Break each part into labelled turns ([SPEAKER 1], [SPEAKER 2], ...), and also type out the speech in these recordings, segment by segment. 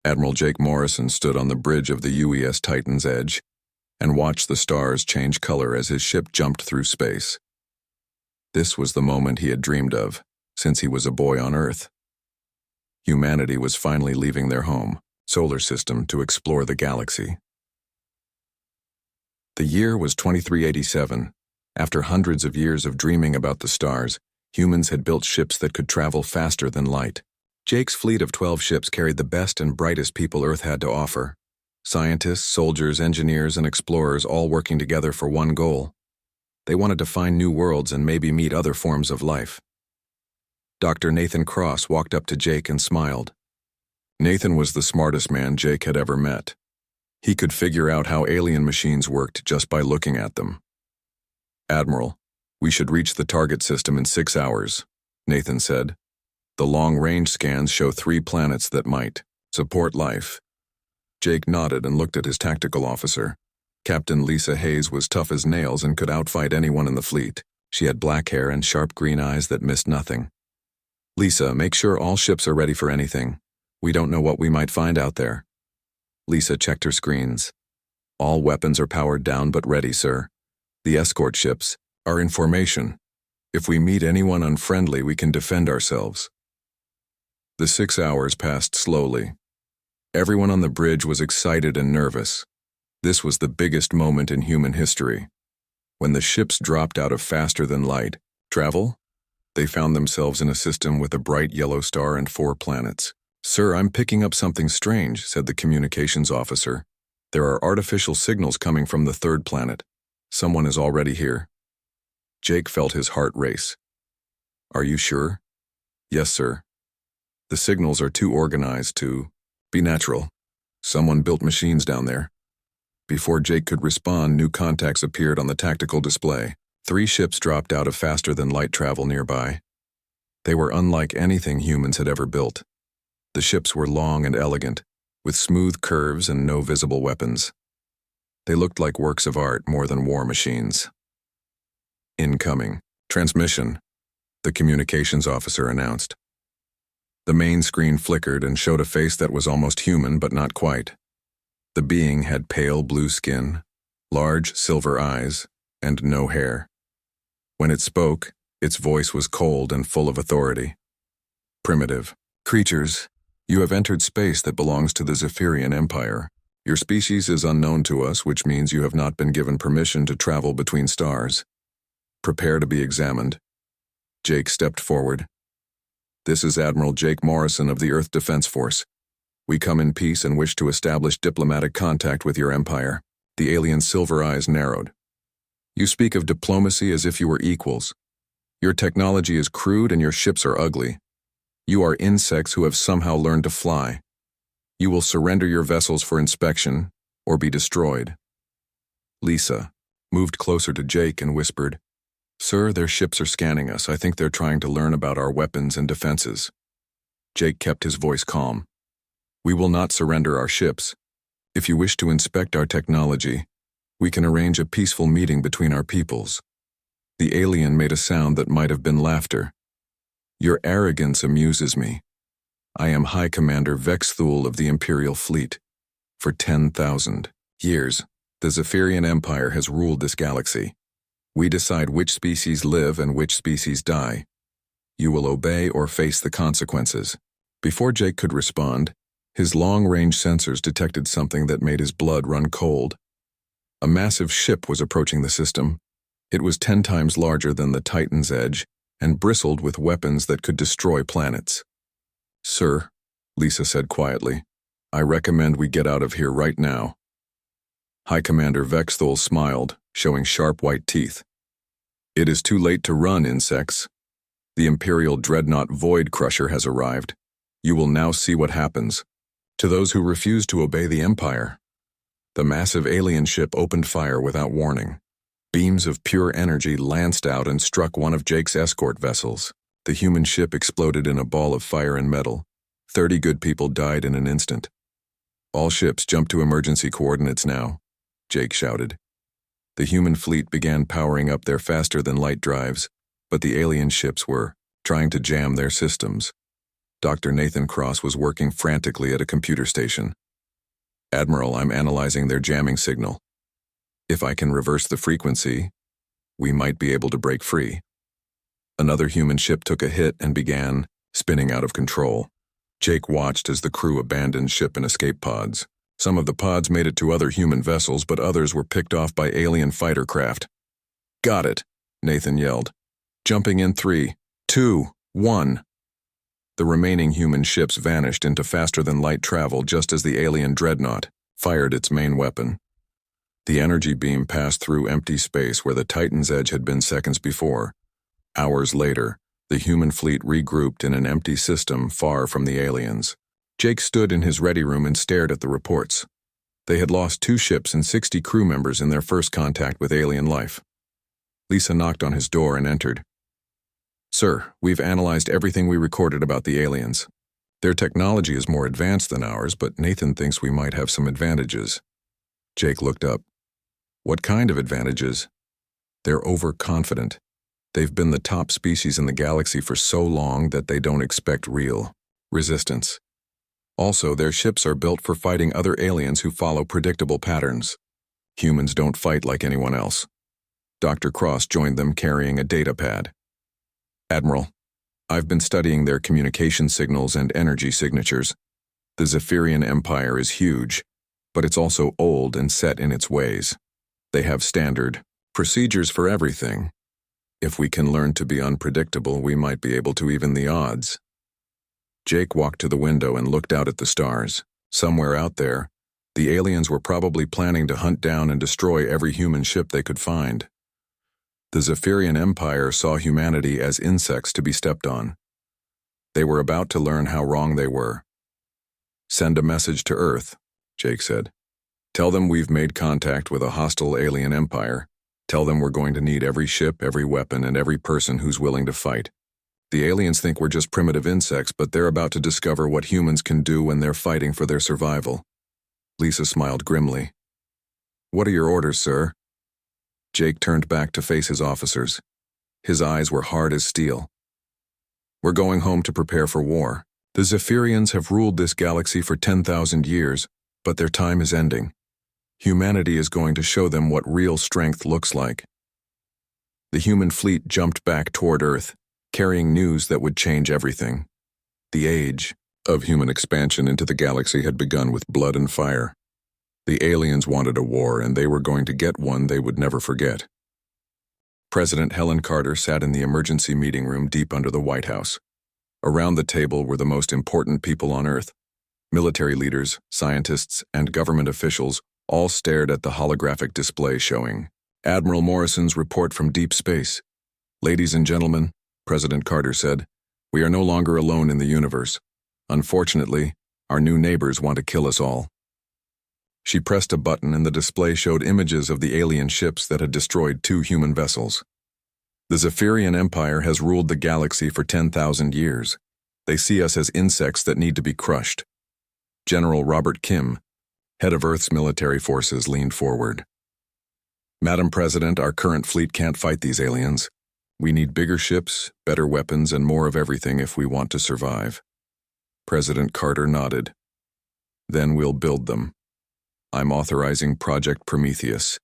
[SPEAKER 1] Admiral Jake Morrison stood on the bridge of the UES Titan's Edge and watched the stars change color as his ship jumped through space. This was the moment he had dreamed of since he was a boy on Earth. Humanity was finally leaving their home, solar system, to explore the galaxy. The year was 2387. After hundreds of years of dreaming about the stars, humans had built ships that could travel faster than light. Jake's fleet of 12 ships carried the best and brightest people Earth had to offer. Scientists, soldiers, engineers, and explorers all working together for one goal. They wanted to find new worlds and maybe meet other forms of life. Dr. Nathan Cross walked up to Jake and smiled. Nathan was the smartest man Jake had ever met. He could figure out how alien machines worked just by looking at them. "Admiral, we should reach the target system in 6 hours," Nathan said. "The long-range scans show 3 planets that might support life." Jake nodded and looked at his tactical officer. Captain Lisa Hayes was tough as nails and could outfight anyone in the fleet. She had black hair and sharp green eyes that missed nothing. "Lisa, make sure all ships are ready for anything. We don't know what we might find out there." Lisa checked her screens. "All weapons are powered down but ready, sir. The escort ships are in formation. If we meet anyone unfriendly, we can defend ourselves." The 6 hours passed slowly. Everyone on the bridge was excited and nervous. This was the biggest moment in human history. When the ships dropped out of faster-than-light travel, they found themselves in a system with a bright yellow star and 4 planets. "Sir, I'm picking up something strange," said the communications officer. "There are artificial signals coming from the 3rd planet. Someone is already here." Jake felt his heart race. "Are you sure?" "Yes, sir. The signals are too organized to be natural. Someone built machines down there." Before Jake could respond, new contacts appeared on the tactical display. 3 ships dropped out of faster-than-light travel nearby. They were unlike anything humans had ever built. The ships were long and elegant, with smooth curves and no visible weapons. They looked like works of art more than war machines. "Incoming. Transmission," the communications officer announced. The main screen flickered and showed a face that was almost human but not quite. The being had pale blue skin, large silver eyes, and no hair. When it spoke, its voice was cold and full of authority. "Primitive creatures, you have entered space that belongs to the Zephyrian Empire. Your species is unknown to us, which means you have not been given permission to travel between stars. Prepare to be examined." Jake stepped forward. "This is Admiral Jake Morrison of the Earth Defense Force. We come in peace and wish to establish diplomatic contact with your empire." The alien's silver eyes narrowed. "You speak of diplomacy as if you were equals. Your technology is crude and your ships are ugly. You are insects who have somehow learned to fly. You will surrender your vessels for inspection or be destroyed." Lisa moved closer to Jake and whispered, "Sir, their ships are scanning us. I think they're trying to learn about our weapons and defenses." Jake kept his voice calm. "We will not surrender our ships. If you wish to inspect our technology, we can arrange a peaceful meeting between our peoples." The alien made a sound that might have been laughter. "Your arrogance amuses me. I am High Commander Vexthul of the Imperial Fleet. For 10,000 years, the Zephyrian Empire has ruled this galaxy. We decide which species live and which species die. You will obey or face the consequences." Before Jake could respond, his long-range sensors detected something that made his blood run cold. A massive ship was approaching the system. It was 10 times larger than the Titan's Edge and bristled with weapons that could destroy planets. "Sir," Lisa said quietly, "I recommend we get out of here right now." High Commander Vexthul smiled, showing sharp white teeth. "It is too late to run, insects. The Imperial Dreadnought Void Crusher has arrived. You will now see what happens to those who refuse to obey the Empire." The massive alien ship opened fire without warning. Beams of pure energy lanced out and struck one of Jake's escort vessels. The human ship exploded in a ball of fire and metal. 30 good people died in an instant. "All ships jump to emergency coordinates now," Jake shouted. The human fleet began powering up their faster-than-light drives, but the alien ships were trying to jam their systems. Dr. Nathan Cross was working frantically at a computer station. "Admiral, I'm analyzing their jamming signal. If I can reverse the frequency, we might be able to break free." Another human ship took a hit and began spinning out of control. Jake watched as the crew abandoned ship and escape pods. Some of the pods made it to other human vessels, but others were picked off by alien fighter craft. "Got it," Nathan yelled. "Jumping in 3, 2, 1. The remaining human ships vanished into faster-than-light travel just as the alien dreadnought fired its main weapon. The energy beam passed through empty space where the Titan's edge had been seconds before. Hours later, the human fleet regrouped in an empty system far from the aliens. Jake stood in his ready room and stared at the reports. They had lost 2 ships and 60 crew members in their first contact with alien life. Lisa knocked on his door and entered. "Sir, we've analyzed everything we recorded about the aliens. Their technology is more advanced than ours, but Nathan thinks we might have some advantages." Jake looked up. "What kind of advantages?" "They're overconfident. They've been the top species in the galaxy for so long that they don't expect real resistance. Also, their ships are built for fighting other aliens who follow predictable patterns. Humans don't fight like anyone else." Dr. Cross joined them carrying a data pad. "Admiral, I've been studying their communication signals and energy signatures. The Zephyrian Empire is huge, but it's also old and set in its ways. They have standard procedures for everything. If we can learn to be unpredictable, we might be able to even the odds." Jake walked to the window and looked out at the stars. Somewhere out there, the aliens were probably planning to hunt down and destroy every human ship they could find. The Zephyrian Empire saw humanity as insects to be stepped on. They were about to learn how wrong they were. "Send a message to Earth," Jake said. "Tell them we've made contact with a hostile alien empire. Tell them we're going to need every ship, every weapon, and every person who's willing to fight. The aliens think we're just primitive insects, but they're about to discover what humans can do when they're fighting for their survival." Lisa smiled grimly. "What are your orders, sir?" Jake turned back to face his officers. His eyes were hard as steel. "We're going home to prepare for war. The Zephyrians have ruled this galaxy for 10,000 years, but their time is ending. Humanity is going to show them what real strength looks like." The human fleet jumped back toward Earth, carrying news that would change everything. The age of human expansion into the galaxy had begun with blood and fire. The aliens wanted a war, and they were going to get one they would never forget. President Helen Carter sat in the emergency meeting room deep under the White House. Around the table were the most important people on Earth. Military leaders, scientists, and government officials all stared at the holographic display showing Admiral Morrison's report from deep space. "Ladies and gentlemen," President Carter said, "we are no longer alone in the universe. Unfortunately, our new neighbors want to kill us all." She pressed a button and the display showed images of the alien ships that had destroyed 2 human vessels. "The Zephyrian Empire has ruled the galaxy for 10,000 years. They see us as insects that need to be crushed." General Robert Kim, head of Earth's military forces, leaned forward. "Madam President, our current fleet can't fight these aliens. We need bigger ships, better weapons, and more of everything if we want to survive." President Carter nodded. "Then we'll build them. I'm authorizing Project Prometheus.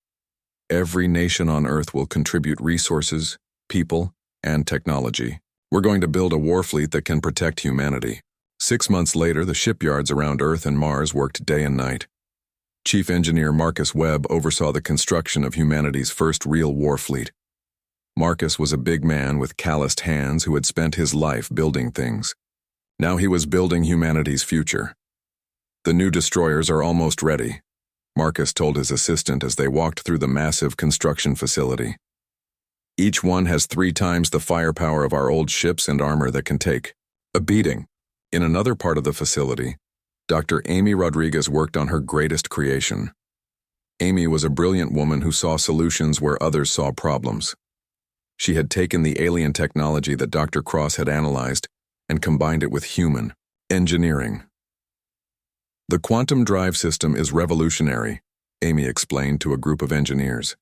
[SPEAKER 1] Every nation on Earth will contribute resources, people, and technology. We're going to build a war fleet that can protect humanity." 6 months later, the shipyards around Earth and Mars worked day and night. Chief Engineer Marcus Webb oversaw the construction of humanity's first real war fleet. Marcus was a big man with calloused hands who had spent his life building things. Now he was building humanity's future. "The new destroyers are almost ready," Marcus told his assistant as they walked through the massive construction facility. "Each one has 3 times the firepower of our old ships and armor that can take a beating." In another part of the facility, Dr. Amy Rodriguez worked on her greatest creation. Amy was a brilliant woman who saw solutions where others saw problems. She had taken the alien technology that Dr. Cross had analyzed and combined it with human engineering. "The quantum drive system is revolutionary," Amy explained to a group of engineers.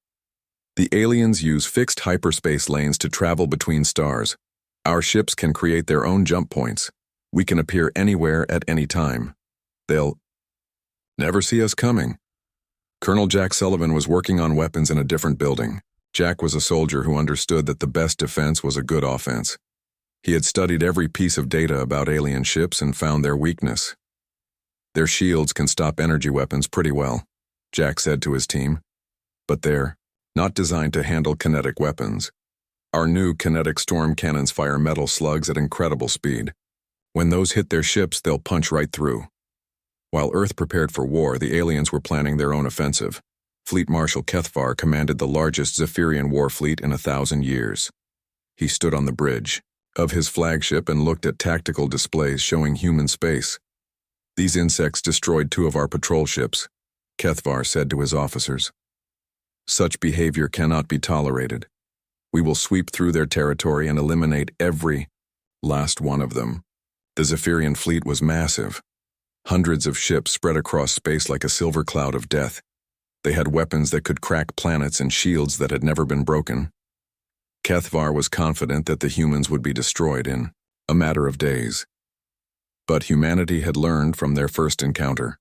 [SPEAKER 1] "The aliens use fixed hyperspace lanes to travel between stars. Our ships can create their own jump points. We can appear anywhere at any time. They'll never see us coming. Colonel Jack Sullivan was working on weapons in a different building. Jack was a soldier who understood that the best defense was a good offense. He had studied every piece of data about alien ships and found their weakness. Their shields can stop energy weapons pretty well, Jack said to his team, but they're not designed to handle kinetic weapons. Our new kinetic storm cannons fire metal slugs at incredible speed. When those hit their ships, they'll punch right through. While Earth prepared for war, the aliens were planning their own offensive. Fleet Marshal Kethvar commanded the largest Zephyrian war fleet in 1,000 years. He stood on the bridge of his flagship and looked at tactical displays showing human space. These insects destroyed 2 of our patrol ships, Kethvar said to his officers. Such behavior cannot be tolerated. We will sweep through their territory and eliminate every last one of them. The Zephyrian fleet was massive. Hundreds of ships spread across space like a silver cloud of death. They had weapons that could crack planets and shields that had never been broken. Kethvar was confident that the humans would be destroyed in a matter of days. But humanity had learned from their first encounter.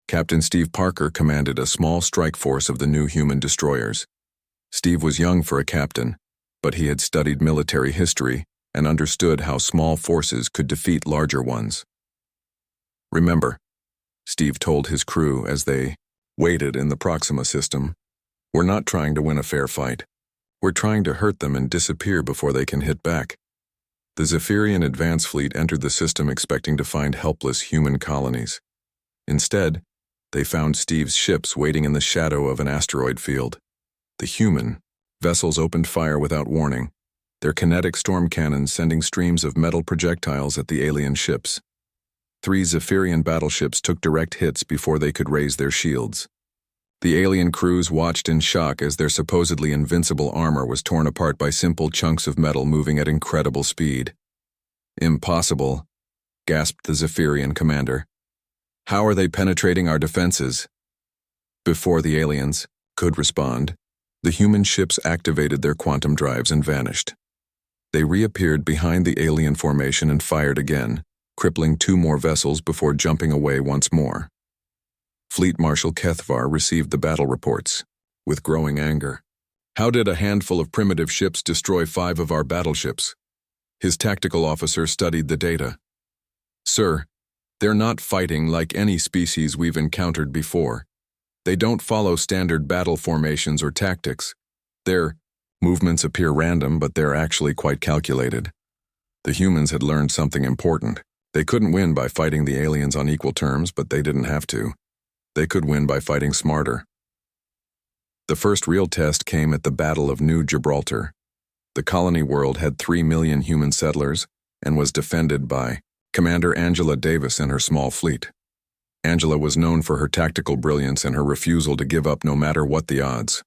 [SPEAKER 1] Captain Steve Parker commanded a small strike force of the new human destroyers. Steve was young for a captain, but he had studied military history and understood how small forces could defeat larger ones. Remember, Steve told his crew as they waited in the Proxima system, we're not trying to win a fair fight. We're trying to hurt them and disappear before they can hit back. The Zephyrian advance fleet entered the system expecting to find helpless human colonies. Instead, they found Steve's ships waiting in the shadow of an asteroid field. The human vessels opened fire without warning, their kinetic storm cannons sending streams of metal projectiles at the alien ships. 3 Zephyrian battleships took direct hits before they could raise their shields. The alien crews watched in shock as their supposedly invincible armor was torn apart by simple chunks of metal moving at incredible speed. Impossible, gasped the Zephyrian commander. How are they penetrating our defenses? Before the aliens could respond, the human ships activated their quantum drives and vanished. They reappeared behind the alien formation and fired again, crippling 2 more vessels before jumping away once more. Fleet Marshal Kethvar received the battle reports with growing anger. How did a handful of primitive ships destroy 5 of our battleships? His tactical officer studied the data. Sir, they're not fighting like any species we've encountered before. They don't follow standard battle formations or tactics. Their movements appear random, but they're actually quite calculated. The humans had learned something important. They couldn't win by fighting the aliens on equal terms, but they didn't have to. They could win by fighting smarter. The first real test came at the Battle of New Gibraltar. The colony world had 3 million human settlers and was defended by Commander Angela Davis and her small fleet. Angela was known for her tactical brilliance and her refusal to give up no matter what the odds.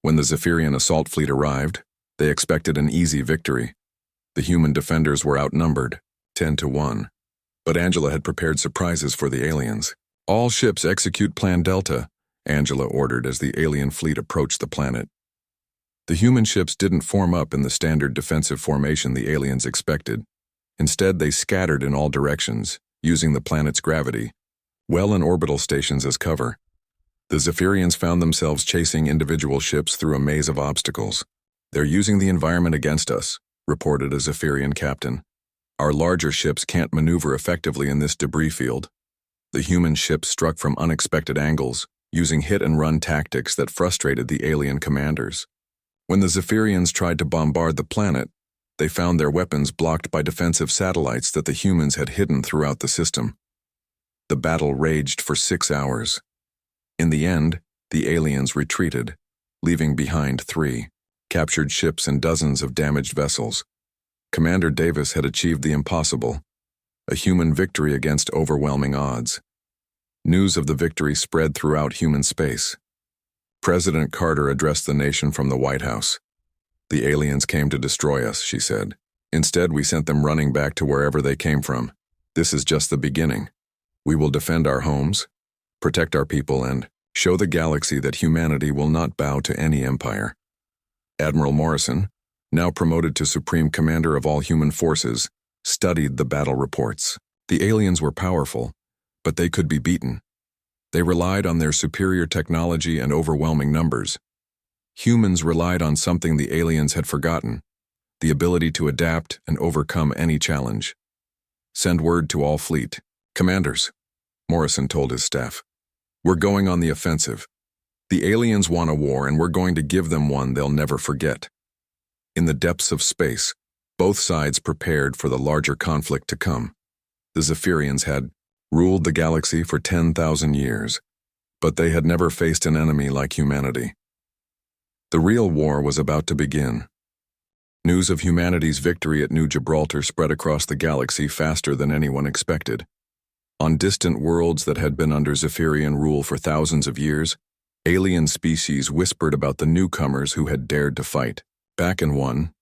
[SPEAKER 1] When the Zephyrian assault fleet arrived, they expected an easy victory. The human defenders were outnumbered, 10-1. But Angela had prepared surprises for the aliens. All ships execute Plan Delta, Angela ordered as the alien fleet approached the planet. The human ships didn't form up in the standard defensive formation the aliens expected. Instead, they scattered in all directions, using the planet's gravity, well and orbital stations as cover. The Zephyrians found themselves chasing individual ships through a maze of obstacles. They're using the environment against us, reported a Zephyrian captain. Our larger ships can't maneuver effectively in this debris field. The human ships struck from unexpected angles, using hit-and-run tactics that frustrated the alien commanders. When the Zephyrians tried to bombard the planet, they found their weapons blocked by defensive satellites that the humans had hidden throughout the system. The battle raged for 6 hours. In the end, the aliens retreated, leaving behind 3 captured ships and dozens of damaged vessels. Commander Davis had achieved the impossible, a human victory against overwhelming odds. News of the victory spread throughout human space. President Carter addressed the nation from the White House. The aliens came to destroy us, she said. Instead, we sent them running back to wherever they came from. This is just the beginning. We will defend our homes, protect our people, and show the galaxy that humanity will not bow to any empire. Admiral Morrison, now promoted to Supreme Commander of all human forces, studied the battle reports. The aliens were powerful, but they could be beaten. They relied on their superior technology and overwhelming numbers. Humans relied on something the aliens had forgotten: the ability to adapt and overcome any challenge. "Send word to all fleet. Commanders," Morrison told his staff. "We're going on the offensive. The aliens want a war, and we're going to give them one they'll never forget." In the depths of space, both sides prepared for the larger conflict to come. The Zephyrians had ruled the galaxy for 10,000 years, but they had never faced an enemy like humanity. The real war was about to begin. News of humanity's victory at New Gibraltar spread across the galaxy faster than anyone expected. On distant worlds that had been under Zephyrian rule for thousands of years, alien species whispered about the newcomers who had dared to fight. Back in one,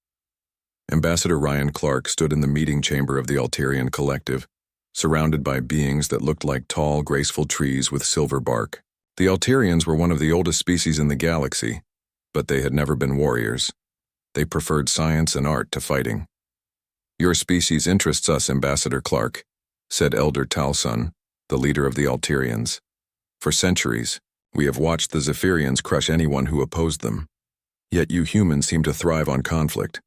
[SPEAKER 1] Ambassador Ryan Clark stood in the meeting chamber of the Alterian Collective, surrounded by beings that looked like tall, graceful trees with silver bark. The Alterians were one of the oldest species in the galaxy, but they had never been warriors. They preferred science and art to fighting. "Your species interests us, Ambassador Clark," said Elder Talsun, the leader of the Alterians. "For centuries, we have watched the Zephyrians crush anyone who opposed them. Yet you humans seem to thrive on conflict."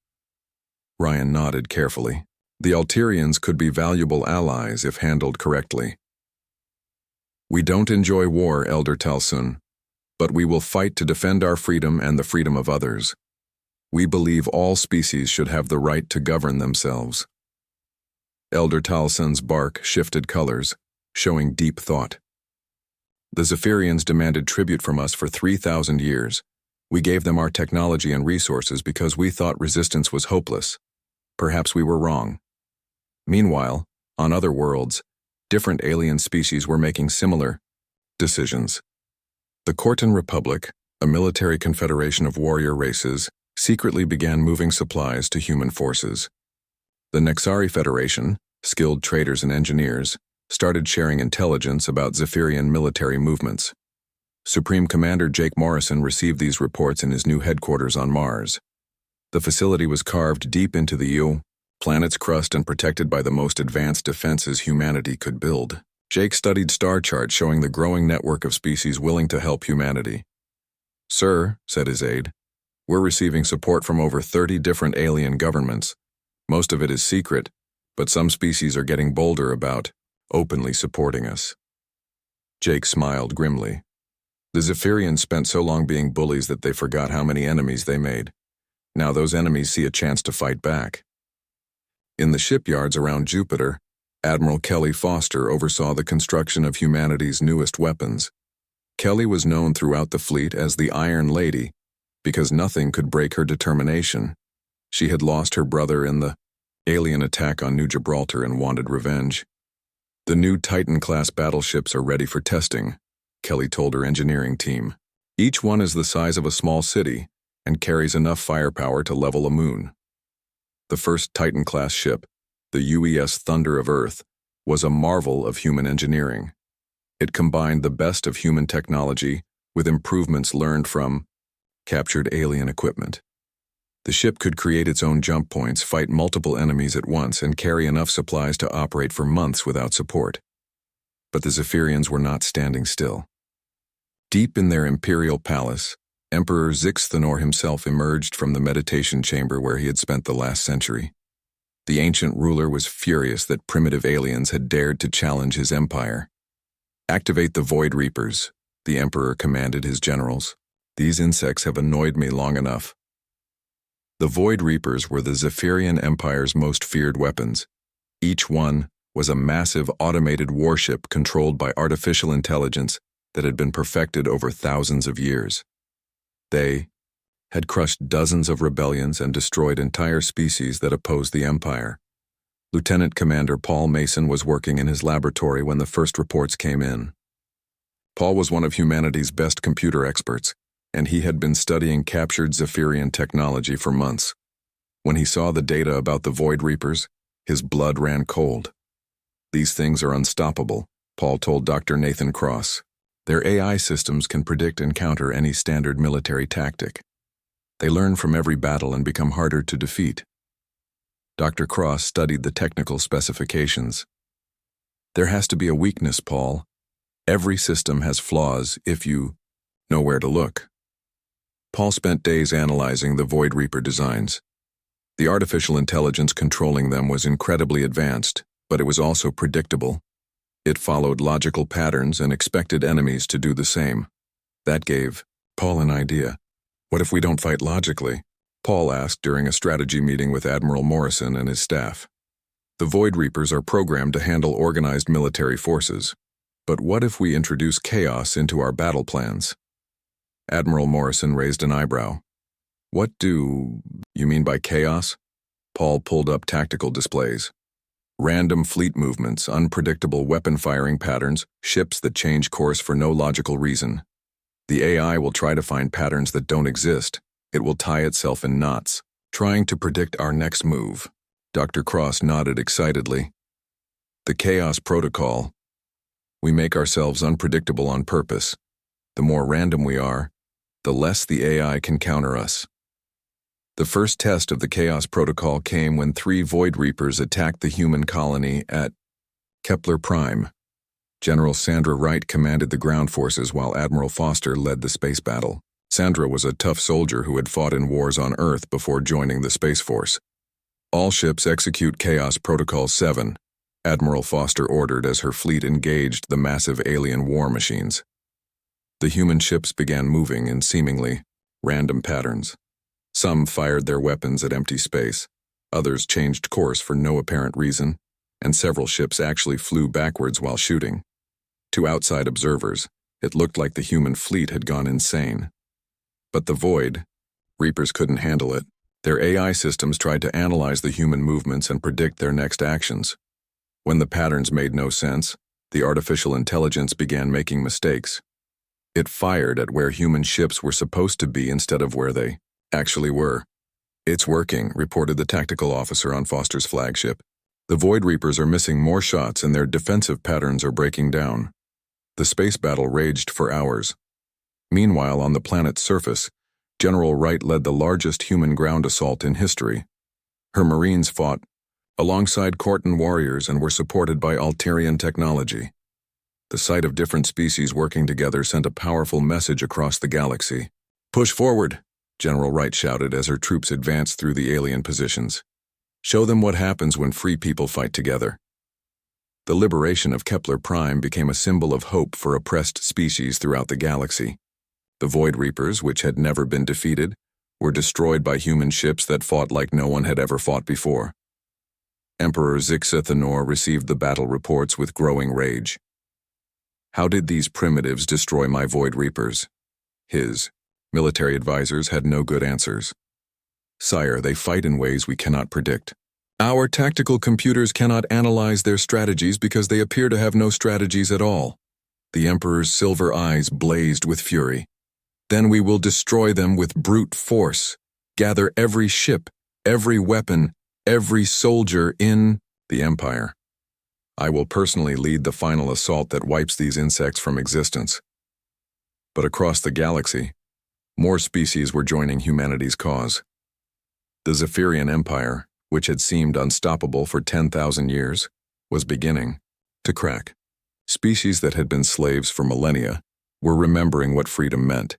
[SPEAKER 1] Ryan nodded carefully. "The Alterians could be valuable allies if handled correctly." "We don't enjoy war, Elder Talsun, but we will fight to defend our freedom and the freedom of others. We believe all species should have the right to govern themselves." Elder Talsun's bark shifted colors, showing deep thought. "The Zephyrians demanded tribute from us for 3,000 years. We gave them our technology and resources because we thought resistance was hopeless. Perhaps we were wrong. Meanwhile, on other worlds, different alien species were making similar decisions. The Cortan Republic, a military confederation of warrior races, secretly began moving supplies to human forces. The Nexari Federation, skilled traders and engineers, started sharing intelligence about Zephyrian military movements. Supreme Commander Jake Morrison received these reports in his new headquarters on Mars. The facility was carved deep into the planet's crust and protected by the most advanced defenses humanity could build. Jake studied star charts showing the growing network of species willing to help humanity. "Sir," said his aide, "we're receiving support from over 30 different alien governments. Most of it is secret, but some species are getting bolder about openly supporting us." Jake smiled grimly. The Zephyrians spent so long being bullies that they forgot how many enemies they made. Now those enemies see a chance to fight back. In the shipyards around Jupiter, Admiral Kelly Foster oversaw the construction of humanity's newest weapons. Kelly was known throughout the fleet as the Iron Lady because nothing could break her determination. She had lost her brother in the alien attack on New Gibraltar and wanted revenge. "The new Titan-class battleships are ready for testing," Kelly told her engineering team. "Each one is the size of a small city and carries enough firepower to level a moon." The first Titan-class ship, the UES Thunder of Earth, was a marvel of human engineering. It combined the best of human technology with improvements learned from captured alien equipment. The ship could create its own jump points, fight multiple enemies at once, and carry enough supplies to operate for months without support. But the Zephyrians were not standing still. Deep in their imperial palace, Emperor Zixthanor himself emerged from the meditation chamber where he had spent the last century. The ancient ruler was furious that primitive aliens had dared to challenge his empire. "Activate the Void Reapers," the Emperor commanded his generals. "These insects have annoyed me long enough." The Void Reapers were the Zephyrian Empire's most feared weapons. Each one was a massive automated warship controlled by artificial intelligence that had been perfected over thousands of years. They had crushed dozens of rebellions and destroyed entire species that opposed the Empire. Lieutenant Commander Paul Mason was working in his laboratory when the first reports came in. Paul was one of humanity's best computer experts, and he had been studying captured Zephyrian technology for months. When he saw the data about the Void Reapers, his blood ran cold. "These things are unstoppable," Paul told Dr. Nathan Cross. "Their AI systems can predict and counter any standard military tactic. They learn from every battle and become harder to defeat." Dr. Cross studied the technical specifications. There has to be a weakness, Paul. Every system has flaws if you know where to look. Paul spent days analyzing the Void Reaper designs. The artificial intelligence controlling them was incredibly advanced, but it was also predictable. It followed logical patterns and expected enemies to do the same. That gave Paul an idea. What if we don't fight logically? Paul asked during a strategy meeting with Admiral Morrison and his staff. The Void Reapers are programmed to handle organized military forces. But what if we introduce chaos into our battle plans? Admiral Morrison raised an eyebrow. What do you mean by chaos? Paul pulled up tactical displays. Random fleet movements, unpredictable weapon firing patterns, ships that change course for no logical reason. The AI will try to find patterns that don't exist. It will tie itself in knots, trying to predict our next move. Dr. Cross nodded excitedly. The Chaos Protocol. We make ourselves unpredictable on purpose. The more random we are, the less the AI can counter us. The first test of the Chaos Protocol came when 3 Void Reapers attacked the human colony at Kepler Prime. General Sandra Wright commanded the ground forces while Admiral Foster led the space battle. Sandra was a tough soldier who had fought in wars on Earth before joining the Space Force. All ships execute Chaos Protocol 7, Admiral Foster ordered as her fleet engaged the massive alien war machines. The human ships began moving in seemingly random patterns. Some fired their weapons at empty space, others changed course for no apparent reason, and several ships actually flew backwards while shooting. To outside observers, it looked like the human fleet had gone insane. But the Void Reapers couldn't handle it. Their AI systems tried to analyze the human movements and predict their next actions. When the patterns made no sense, the artificial intelligence began making mistakes. It fired at where human ships were supposed to be instead of where they actually were. It's working, reported the tactical officer on Foster's flagship. The Void Reapers are missing more shots and their defensive patterns are breaking down. The space battle raged for hours. Meanwhile, on the planet's surface, General Wright led the largest human ground assault in history. Her Marines fought alongside Cortan warriors and were supported by Alterian technology. The sight of different species working together sent a powerful message across the galaxy. "Push forward," General Wright shouted as her troops advanced through the alien positions. "Show them what happens when free people fight together." The liberation of Kepler Prime became a symbol of hope for oppressed species throughout the galaxy. The Void Reapers, which had never been defeated, were destroyed by human ships that fought like no one had ever fought before. Emperor Zixa Thanor received the battle reports with growing rage. How did these primitives destroy my Void Reapers? His military advisors had no good answers. Sire, they fight in ways we cannot predict. Our tactical computers cannot analyze their strategies because they appear to have no strategies at all. The Emperor's silver eyes blazed with fury. Then we will destroy them with brute force, gather every ship, every weapon, every soldier in the Empire. I will personally lead the final assault that wipes these insects from existence. But across the galaxy, more species were joining humanity's cause. The Zephyrian Empire, which had seemed unstoppable for 10,000 years, was beginning to crack. Species that had been slaves for millennia were remembering what freedom meant.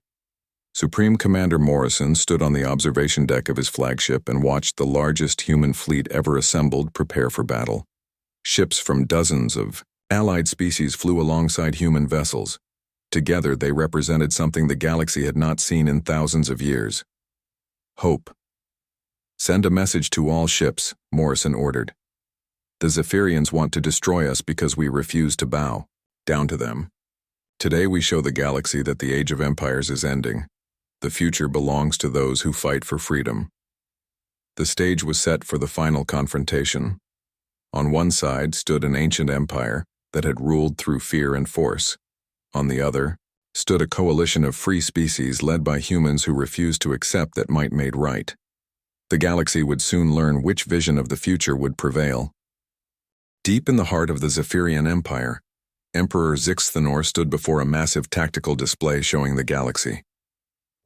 [SPEAKER 1] Supreme Commander Morrison stood on the observation deck of his flagship and watched the largest human fleet ever assembled prepare for battle. Ships from dozens of allied species flew alongside human vessels. Together, they represented something the galaxy had not seen in thousands of years. Hope. Send a message to all ships, Morrison ordered. The Zephyrians want to destroy us because we refuse to bow down to them. Today we show the galaxy that the Age of Empires is ending. The future belongs to those who fight for freedom. The stage was set for the final confrontation. On one side stood an ancient empire that had ruled through fear and force. On the other stood a coalition of free species led by humans who refused to accept that might made right. The galaxy would soon learn which vision of the future would prevail. Deep in the heart of the Zephyrian Empire, Emperor Zix Thanor stood before a massive tactical display showing the galaxy.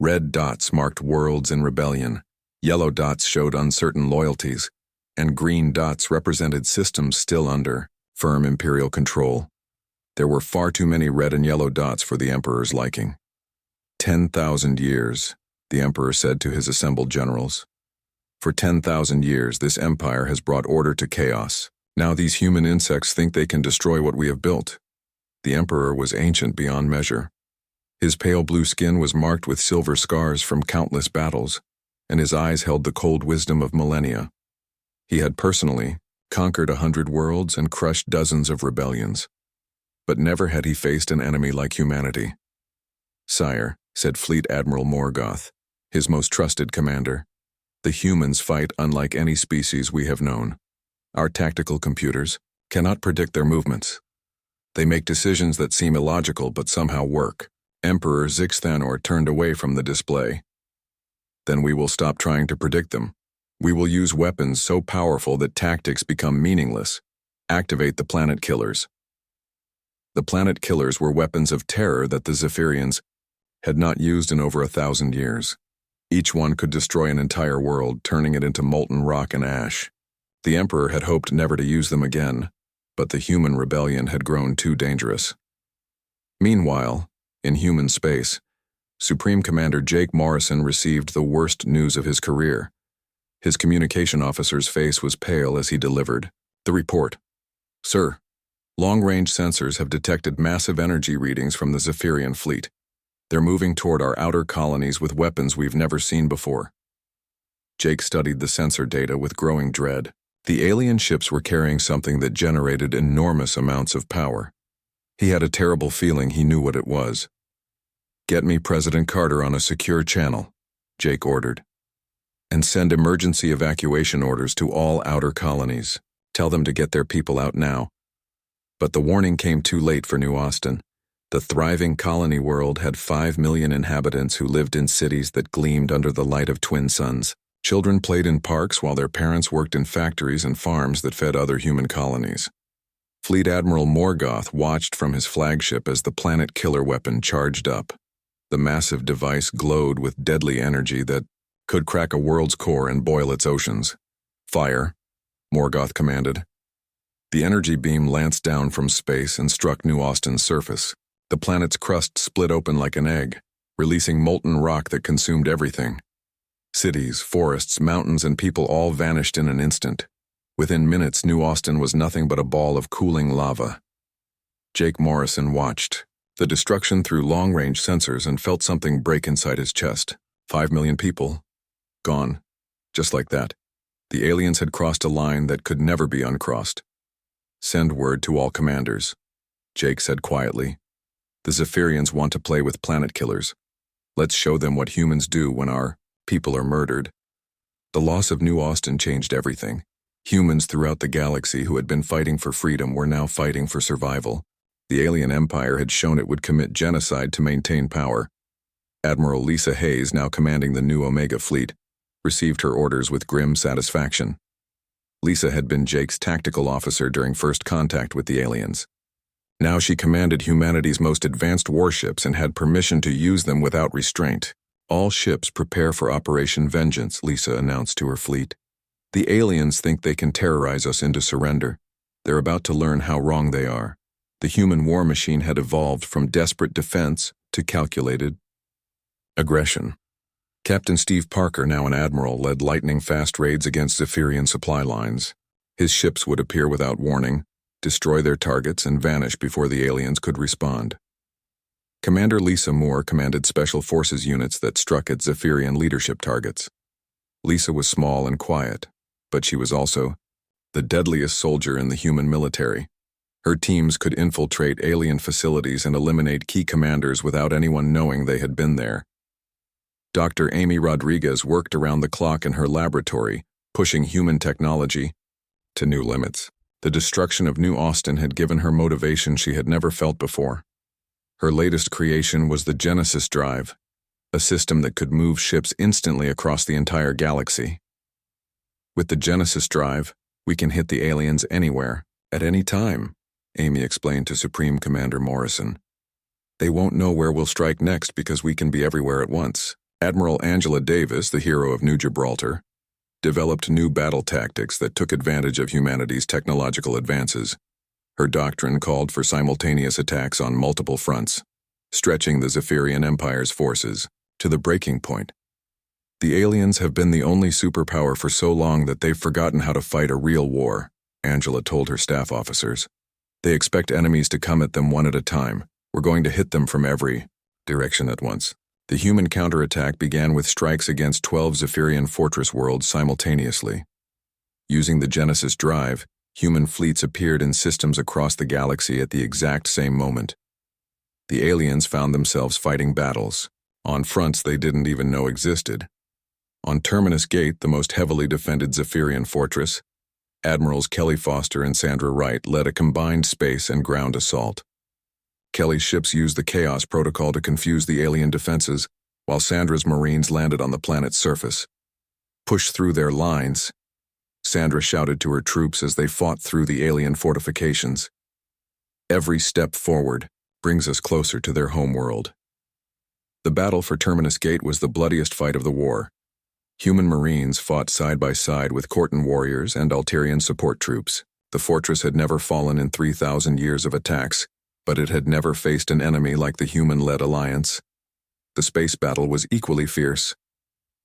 [SPEAKER 1] Red dots marked worlds in rebellion. Yellow dots showed uncertain loyalties, and green dots represented systems still under firm Imperial control. There were far too many red and yellow dots for the Emperor's liking. 10,000 years, the Emperor said to his assembled generals. For 10,000 years, this empire has brought order to chaos. Now these human insects think they can destroy what we have built. The Emperor was ancient beyond measure. His pale blue skin was marked with silver scars from countless battles, and his eyes held the cold wisdom of millennia. He had personally conquered 100 worlds and crushed dozens of rebellions. But never had he faced an enemy like humanity. "Sire," said Fleet Admiral Morgoth, his most trusted commander, "the humans fight unlike any species we have known. Our tactical computers cannot predict their movements. They make decisions that seem illogical but somehow work." Emperor Zixthanor turned away from the display. "Then we will stop trying to predict them. We will use weapons so powerful that tactics become meaningless. Activate the planet killers." The planet killers were weapons of terror that the Zephyrians had not used in over 1,000 years. Each one could destroy an entire world, turning it into molten rock and ash. The Emperor had hoped never to use them again, but the human rebellion had grown too dangerous. Meanwhile, in human space, Supreme Commander Jake Morrison received the worst news of his career. His communication officer's face was pale as he delivered the report. "Sir, long-range sensors have detected massive energy readings from the Zephyrian fleet. They're moving toward our outer colonies with weapons we've never seen before." Jake studied the sensor data with growing dread. The alien ships were carrying something that generated enormous amounts of power. He had a terrible feeling he knew what it was. "Get me President Carter on a secure channel," Jake ordered. "And send emergency evacuation orders to all outer colonies. Tell them to get their people out now." But the warning came too late for New Austin. The thriving colony world had 5 million inhabitants who lived in cities that gleamed under the light of twin suns. Children played in parks while their parents worked in factories and farms that fed other human colonies. Fleet Admiral Morgoth watched from his flagship as the planet killer weapon charged up. The massive device glowed with deadly energy that could crack a world's core and boil its oceans. "Fire," Morgoth commanded. The energy beam lanced down from space and struck New Austin's surface. The planet's crust split open like an egg, releasing molten rock that consumed everything. Cities, forests, mountains, and people all vanished in an instant. Within minutes, New Austin was nothing but a ball of cooling lava. Jake Morrison watched the destruction through long-range sensors and felt something break inside his chest. 5 million people, gone, just like that. The aliens had crossed a line that could never be uncrossed. "Send word to all commanders," Jake said quietly. "The Zephyrians want to play with planet killers. Let's show them what humans do when our people are murdered." The loss of New Austin changed everything. Humans throughout the galaxy who had been fighting for freedom were now fighting for survival. The alien empire had shown it would commit genocide to maintain power. Admiral Lisa Hayes, now commanding the new Omega fleet, received her orders with grim satisfaction. Lisa had been Jake's tactical officer during first contact with the aliens. Now she commanded humanity's most advanced warships and had permission to use them without restraint. "All ships prepare for Operation Vengeance," Lisa announced to her fleet. "The aliens think they can terrorize us into surrender. They're about to learn how wrong they are." The human war machine had evolved from desperate defense to calculated aggression. Captain Steve Parker, now an admiral, led lightning-fast raids against Zephyrian supply lines. His ships would appear without warning, destroy their targets, and vanish before the aliens could respond. Commander Lisa Moore commanded special forces units that struck at Zephyrian leadership targets. Lisa was small and quiet, but she was also the deadliest soldier in the human military. Her teams could infiltrate alien facilities and eliminate key commanders without anyone knowing they had been there. Dr. Amy Rodriguez worked around the clock in her laboratory, pushing human technology to new limits. The destruction of New Austin had given her motivation she had never felt before. Her latest creation was the Genesis Drive, a system that could move ships instantly across the entire galaxy. "With the Genesis Drive, we can hit the aliens anywhere, at any time," Amy explained to Supreme Commander Morrison. "They won't know where we'll strike next because we can be everywhere at once." Admiral Angela Davis, the hero of New Gibraltar, developed new battle tactics that took advantage of humanity's technological advances. Her doctrine called for simultaneous attacks on multiple fronts, stretching the Zephyrian Empire's forces to the breaking point. The aliens have been the only superpower for so long that they've forgotten how to fight a real war, Angela told her staff officers. They expect enemies to come at them one at a time. We're going to hit them from every direction at once. The human counterattack began with strikes against 12 Zephyrian fortress worlds simultaneously. Using the Genesis drive, human fleets appeared in systems across the galaxy at the exact same moment. The aliens found themselves fighting battles on fronts they didn't even know existed. On Terminus Gate, the most heavily defended Zephyrian fortress, Admirals Kelly Foster and Sandra Wright led a combined space and ground assault. Kelly's ships used the Chaos Protocol to confuse the alien defenses, while Sandra's Marines landed on the planet's surface. "Push through their lines," Sandra shouted to her troops as they fought through the alien fortifications. "Every step forward brings us closer to their homeworld." The battle for Terminus Gate was the bloodiest fight of the war. Human Marines fought side by side with Cortan warriors and Altarian support troops. The fortress had never fallen in 3,000 years of attacks, but it had never faced an enemy like the human-led alliance. The space battle was equally fierce.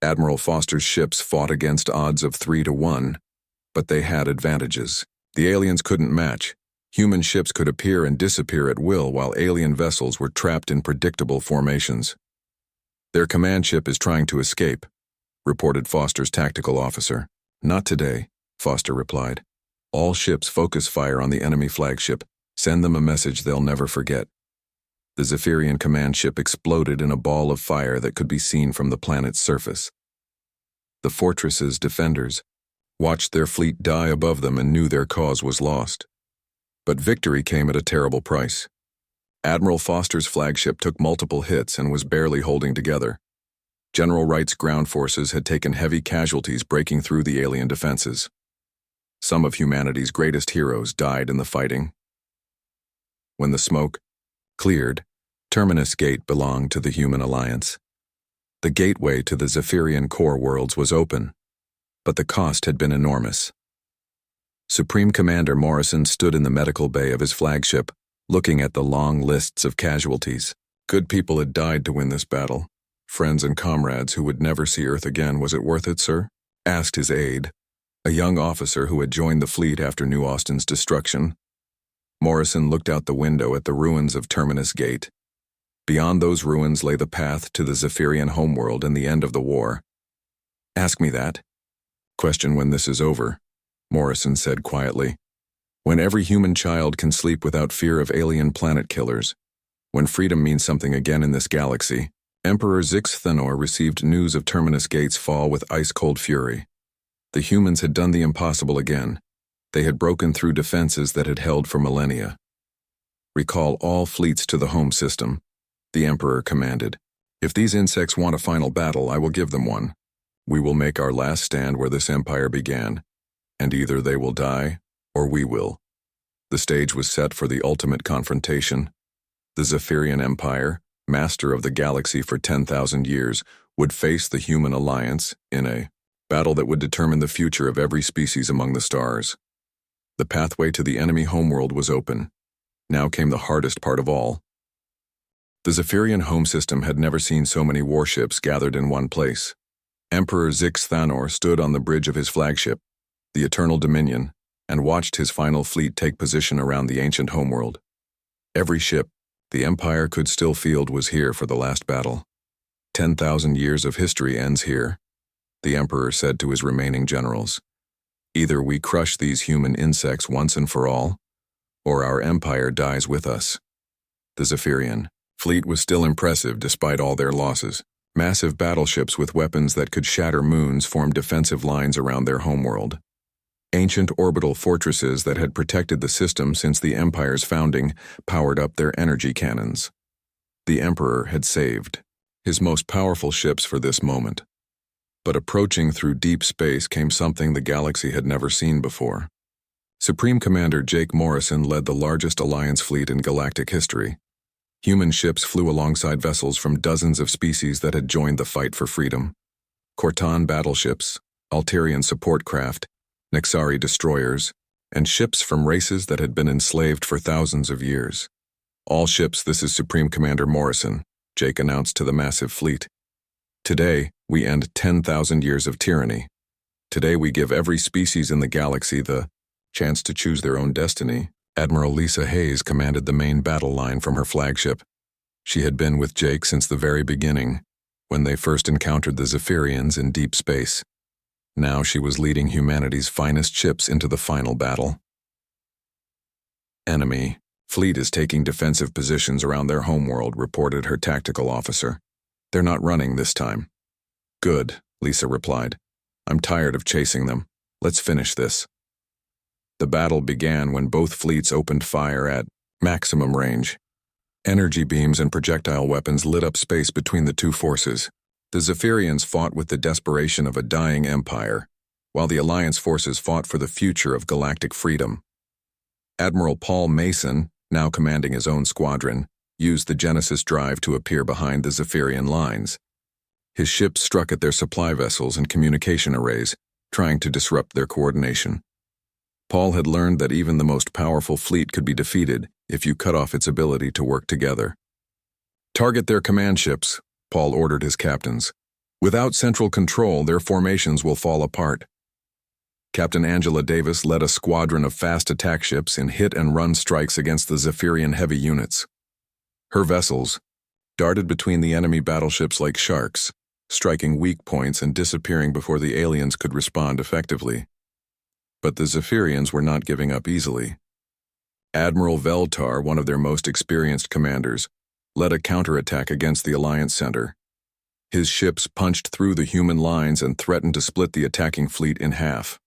[SPEAKER 1] Admiral Foster's ships fought against odds of 3-1, but they had advantages. The aliens couldn't match. Human ships could appear and disappear at will, while alien vessels were trapped in predictable formations. "Their command ship is trying to escape," reported Foster's tactical officer. "Not today," Foster replied. "All ships focus fire on the enemy flagship. Send them a message they'll never forget." The Zephyrian command ship exploded in a ball of fire that could be seen from the planet's surface. The fortress's defenders watched their fleet die above them and knew their cause was lost. But victory came at a terrible price. Admiral Foster's flagship took multiple hits and was barely holding together. General Wright's ground forces had taken heavy casualties breaking through the alien defenses. Some of humanity's greatest heroes died in the fighting. When the smoke cleared, Terminus Gate belonged to the Human Alliance. The gateway to the Zephyrian core worlds was open, but the cost had been enormous. Supreme Commander Morrison stood in the medical bay of his flagship, looking at the long lists of casualties. Good people had died to win this battle. Friends and comrades who would never see Earth again. "Was it worth it, sir?" asked his aide, a young officer who had joined the fleet after New Austin's destruction. Morrison looked out the window at the ruins of Terminus Gate. Beyond those ruins lay the path to the Zephyrian homeworld and the end of the war. "Ask me that. Question when this is over," Morrison said quietly. "When every human child can sleep without fear of alien planet killers. When freedom means something again in this galaxy." Emperor Zix Thenor received news of Terminus Gate's fall with ice-cold fury. The humans had done the impossible again. They had broken through defenses that had held for millennia. "Recall all fleets to the home system," the Emperor commanded. "If these insects want a final battle, I will give them one. We will make our last stand where this empire began, and either they will die, or we will." The stage was set for the ultimate confrontation. The Zephyrian Empire, master of the galaxy for 10,000 years, would face the Human Alliance in a battle that would determine the future of every species among the stars. The pathway to the enemy homeworld was open. Now came the hardest part of all. The Zephyrian home system had never seen so many warships gathered in one place. Emperor Zix Thanor stood on the bridge of his flagship, the Eternal Dominion, and watched his final fleet take position around the ancient homeworld. Every ship the Empire could still field was here for the last battle. 10,000 years of history ends here, the Emperor said to his remaining generals. Either we crush these human insects once and for all, or our empire dies with us. The Zephyrian fleet was still impressive despite all their losses. Massive battleships with weapons that could shatter moons formed defensive lines around their homeworld. Ancient orbital fortresses that had protected the system since the Empire's founding powered up their energy cannons. The Emperor had saved his most powerful ships for this moment. But approaching through deep space came something the galaxy had never seen before. Supreme Commander Jake Morrison led the largest Alliance fleet in galactic history. Human ships flew alongside vessels from dozens of species that had joined the fight for freedom. Cortan battleships, Altarian support craft, Nexari destroyers, and ships from races that had been enslaved for thousands of years. All ships, this is Supreme Commander Morrison, Jake announced to the massive fleet. Today, we end 10,000 years of tyranny. Today we give every species in the galaxy the chance to choose their own destiny. Admiral Lisa Hayes commanded the main battle line from her flagship. She had been with Jake since the very beginning, when they first encountered the Zephyrians in deep space. Now she was leading humanity's finest ships into the final battle. Enemy fleet is taking defensive positions around their homeworld, reported her tactical officer. They're not running this time. Good, Lisa replied. I'm tired of chasing them. Let's finish this. The battle began when both fleets opened fire at maximum range. Energy beams and projectile weapons lit up space between the two forces. The Zephyrians fought with the desperation of a dying empire, while the Alliance forces fought for the future of galactic freedom. Admiral Paul Mason, now commanding his own squadron, used the Genesis drive to appear behind the Zephyrian lines. His ships struck at their supply vessels and communication arrays, trying to disrupt their coordination. Paul had learned that even the most powerful fleet could be defeated if you cut off its ability to work together. Target their command ships, Paul ordered his captains. Without central control, their formations will fall apart. Captain Angela Davis led a squadron of fast attack ships in hit-and-run strikes against the Zephyrian heavy units. Her vessels darted between the enemy battleships like sharks, striking weak points and disappearing before the aliens could respond effectively. But the Zephyrians were not giving up easily. Admiral Veltar, one of their most experienced commanders, led a counterattack against the Alliance center. His ships punched through the human lines and threatened to split the attacking fleet in half.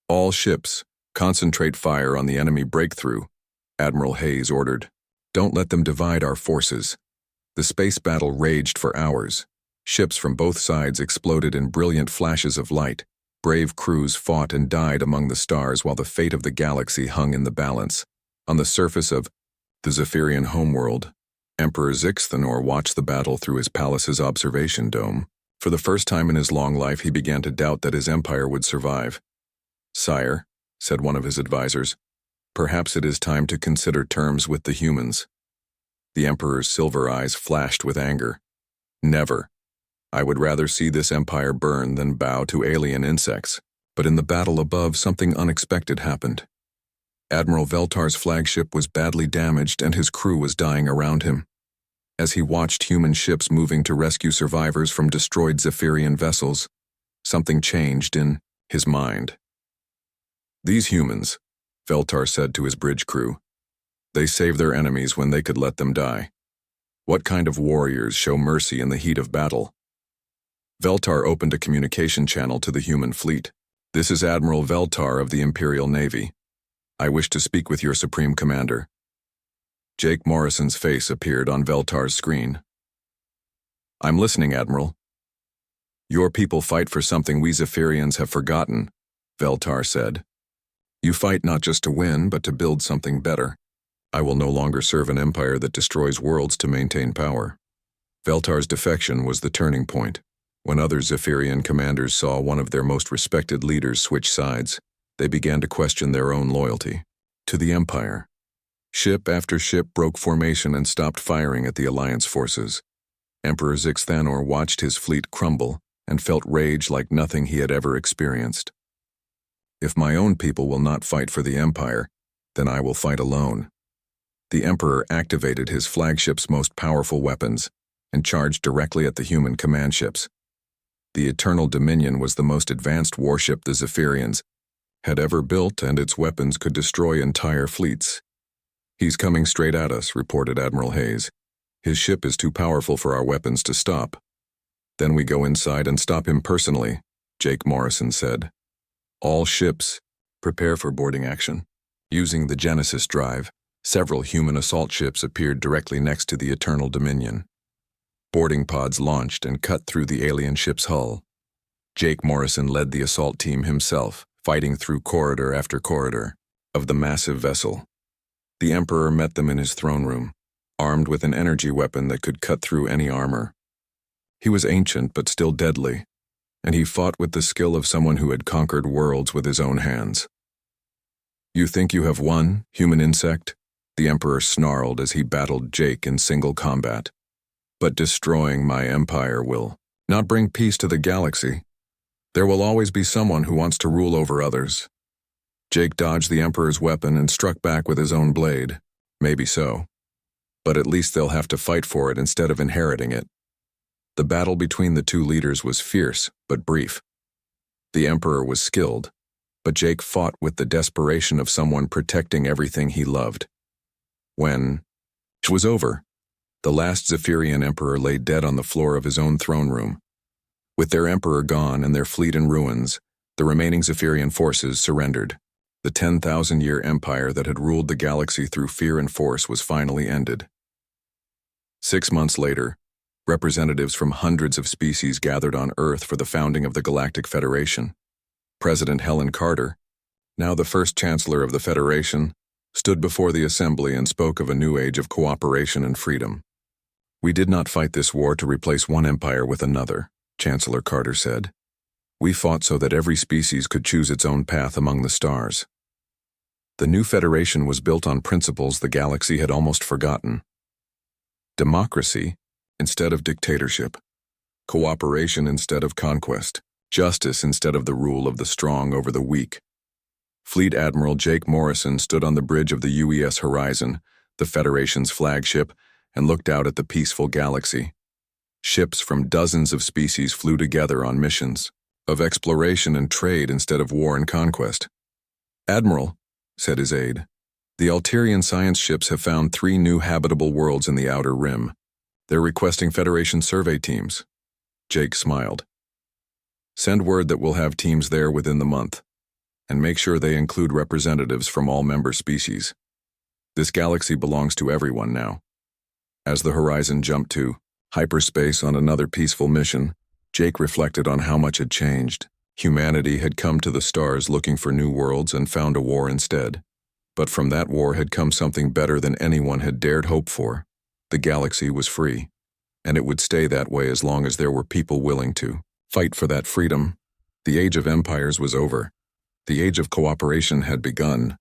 [SPEAKER 1] All ships, concentrate fire on the enemy breakthrough, Admiral Hayes ordered. Don't let them divide our forces. The space battle raged for hours. Ships from both sides exploded in brilliant flashes of light. Brave crews fought and died among the stars while the fate of the galaxy hung in the balance. On the surface of the Zephyrian homeworld, Emperor Zixthanor watched the battle through his palace's observation dome. For the first time in his long life, he began to doubt that his empire would survive. "Sire," said one of his advisors, "perhaps it is time to consider terms with the humans." The Emperor's silver eyes flashed with anger. "Never. I would rather see this empire burn than bow to alien insects." But in the battle above, something unexpected happened. Admiral Veltar's flagship was badly damaged and his crew was dying around him. As he watched human ships moving to rescue survivors from destroyed Zephyrian vessels, something changed in his mind. "These humans," Veltar said to his bridge crew, "they save their enemies when they could let them die. What kind of warriors show mercy in the heat of battle?" Veltar opened a communication channel to the human fleet. "This is Admiral Veltar of the Imperial Navy. I wish to speak with your Supreme Commander." Jake Morrison's face appeared on Veltar's screen. "I'm listening, Admiral." "Your people fight for something we Zephyrians have forgotten," Veltar said. "You fight not just to win, but to build something better. I will no longer serve an empire that destroys worlds to maintain power." Veltar's defection was the turning point. When other Zephyrian commanders saw one of their most respected leaders switch sides, they began to question their own loyalty to the Empire. Ship after ship broke formation and stopped firing at the Alliance forces. Emperor Zixthanor watched his fleet crumble and felt rage like nothing he had ever experienced. "If my own people will not fight for the Empire, then I will fight alone." The Emperor activated his flagship's most powerful weapons and charged directly at the human command ships. The Eternal Dominion was the most advanced warship the Zephyrians had ever built, and its weapons could destroy entire fleets. "He's coming straight at us," reported Admiral Hayes. "His ship is too powerful for our weapons to stop." "Then we go inside and stop him personally," Jake Morrison said. "All ships, prepare for boarding action." Using the Genesis drive, several human assault ships appeared directly next to the Eternal Dominion. Boarding pods launched and cut through the alien ship's hull. Jake Morrison led the assault team himself, fighting through corridor after corridor of the massive vessel. The Emperor met them in his throne room, armed with an energy weapon that could cut through any armor. He was ancient but still deadly, and he fought with the skill of someone who had conquered worlds with his own hands. "You think you have won, human insect?" the Emperor snarled as he battled Jake in single combat. "But destroying my empire will not bring peace to the galaxy. There will always be someone who wants to rule over others." Jake dodged the Emperor's weapon and struck back with his own blade. Maybe so. But at least they'll have to fight for it instead of inheriting it. The battle between the two leaders was fierce, but brief. The Emperor was skilled, but Jake fought with the desperation of someone protecting everything he loved. When it was over, the last Zephyrian Emperor lay dead on the floor of his own throne room. With their Emperor gone and their fleet in ruins, the remaining Zephyrian forces surrendered. The 10,000-year empire that had ruled the galaxy through fear and force was finally ended. 6 months later, representatives from hundreds of species gathered on Earth for the founding of the Galactic Federation. President Helen Carter, now the first Chancellor of the Federation, stood before the Assembly and spoke of a new age of cooperation and freedom. "We did not fight this war to replace one empire with another," Chancellor Carter said. "We fought so that every species could choose its own path among the stars." The new Federation was built on principles the galaxy had almost forgotten. Democracy instead of dictatorship, cooperation instead of conquest, justice instead of the rule of the strong over the weak. Fleet Admiral Jake Morrison stood on the bridge of the UES Horizon, the Federation's flagship, and looked out at the peaceful galaxy. Ships from dozens of species flew together on missions of exploration and trade instead of war and conquest. "Admiral," said his aide, "the Alterian science ships have found 3 new habitable worlds in the Outer Rim. They're requesting Federation survey teams." Jake smiled. "Send word that we'll have teams there within the month, and make sure they include representatives from all member species. This galaxy belongs to everyone now." As the Horizon jumped to hyperspace on another peaceful mission, Jake reflected on how much had changed. Humanity had come to the stars looking for new worlds and found a war instead. But from that war had come something better than anyone had dared hope for. The galaxy was free, and it would stay that way as long as there were people willing to fight for that freedom. The age of empires was over. The age of cooperation had begun.